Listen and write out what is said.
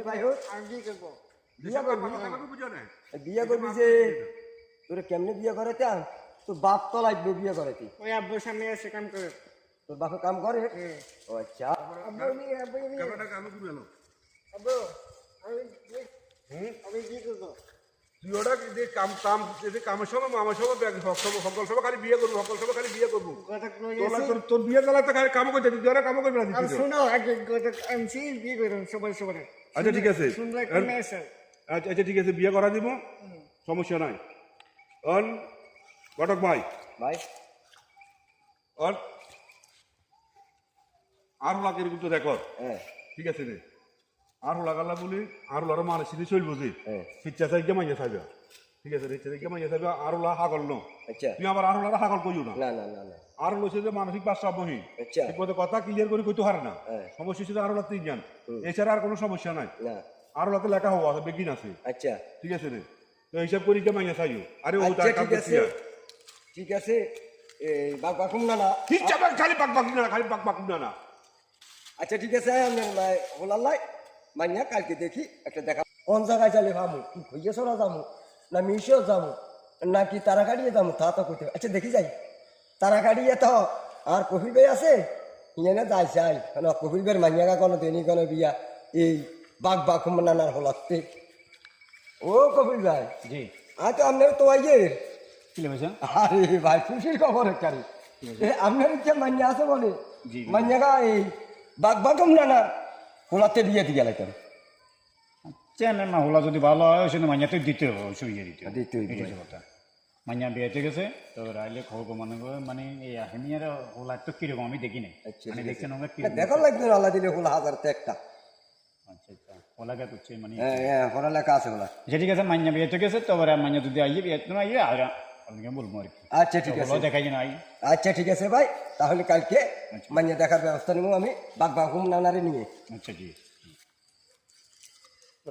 ভাই হোক আমি বিয়ে করবো। বিয়ে করবি আমাকে বুঝো না বিয়ে করবি যে তোর কেমনে বিয়ে করাইতাম তোর বাপ তো লাগবে বিয়ে করাইতে ওই আব্বুর সামনে এসে কাম করে। তোর বাপে কাম করে ও আচ্ছা আব্বু নিয়ে ক্যামেরাটা আমি ঘুরে এলো আব্বু আমি বিয়ে করবো। তুই ওটা যে কামের সময় মামার সময় সকল সময় খালি বিয়ে করবো সকল সময় খালি বিয়ে করবো কথা কোনো তোর বিয়ে চালাতে খালি কামও করতে তুই ওরা কামও করবি না আর শোনো আগে কথা আনছি বিয়ে করুন সবাই সবাই। আচ্ছা ঠিক আছে সুন্দর একটা মেয়ে আছে। আচ্ছা ঠিক আছে বিয়ে করা দিব সমস্যা নাই অন ঘটক ভাই ভাই অন আর লাগে কিন্তু দেখো হ্যাঁ ঠিক আছে রে আর লাগালা বলি আর লার মানে সিধি চলবো যে হ্যাঁ শিক্ষা চাই মাইয়া থাকবে ঠিক আছে ইচ্ছা চাই মাইয়া থাকবে আর হাগল ন আচ্ছা তুই আবার আর হাগল কইও না না না না না আর লইছে যে মানসিক বাসা বহি আচ্ছা ঠিক মতো কথা ক্লিয়ার করে কইতে পারে না হ্যাঁ সমস্যা হচ্ছে আর লাগতে জ্ঞান এছাড়া আর কোনো সমস্যা নাই না আর লাগতে লেখা হওয়া আছে বেগিন আছে আচ্ছা ঠিক আছে রে তো হিসাব করি যে মাইয়া চাইও আরে ও আচ্ছা তার কাম ঠিক আছে করছিয়া ঠিক আছে এই বাপ বাকুম না না হিসাব খালি পাক না খালি পাক না আচ্ছা ঠিক আছে আপনার হোলাল্লাই মানিয়া কালকে দেখি একটা দেখা কোন জায়গায় চালে ভাবো কি খুঁজে সরা যাবো না মিশেও যাবো নাকি তারা কাটিয়ে যাবো তা তো করতে আচ্ছা দেখি যাই তারা কাটিয়ে তো আর কফিল ভাই আছে ইয়ে যাই যাই কেন কফিল ভাইয়ের মানিয়াগা কোনো দেনি কোনো বিয়া এই বাঘ বাঘ নানার হলাতে ও কফিল ভাই জি আজ তো আপনার তো আইয়ে কি লেগেছে আরে ভাই খুশির খবর কারি আপনার ইচ্ছা মানিয়া আছে বলে জি। মানিয়াগা এই বাঘ বাঘ নানার হলাতে বিয়ে দিয়ে গেলাম চেনের না হলা যদি ভালো হয় সেটা মাইয়াতে দিতে হবে অবশ্যই ইয়ে দিতে হবে দিতে হবে। এটাই হচ্ছে কথা মাইয়া বিয়েতে গেছে তো রাইলে খবর মানে মানে এই আহিনিয়ার হোলা তো কিরকম আমি দেখি নাই আচ্ছা মানে দেখছেন আমরা কি দেখো লাগবে না আল্লাহ দিলে হলো হাজার তো একটা আচ্ছা আচ্ছা হোলাকে হচ্ছে মানে হ্যাঁ হ্যাঁ পড়ালেখা আছে হলা আচ্ছা ঠিক আছে মাইয়া বিয়েতে গেছে তো এবার মাইয়া যদি আইয়ে বিয়েতে না আইয়ে আর আপনাকে বলবো আর কি আচ্ছা ঠিক আছে হলো দেখাই যে নাই আচ্ছা ঠিক আছে ভাই তাহলে কালকে মানে দেখার ব্যবস্থা নেবো আমি বাঘ বাঘুম নানারে নিয়ে আচ্ছা জি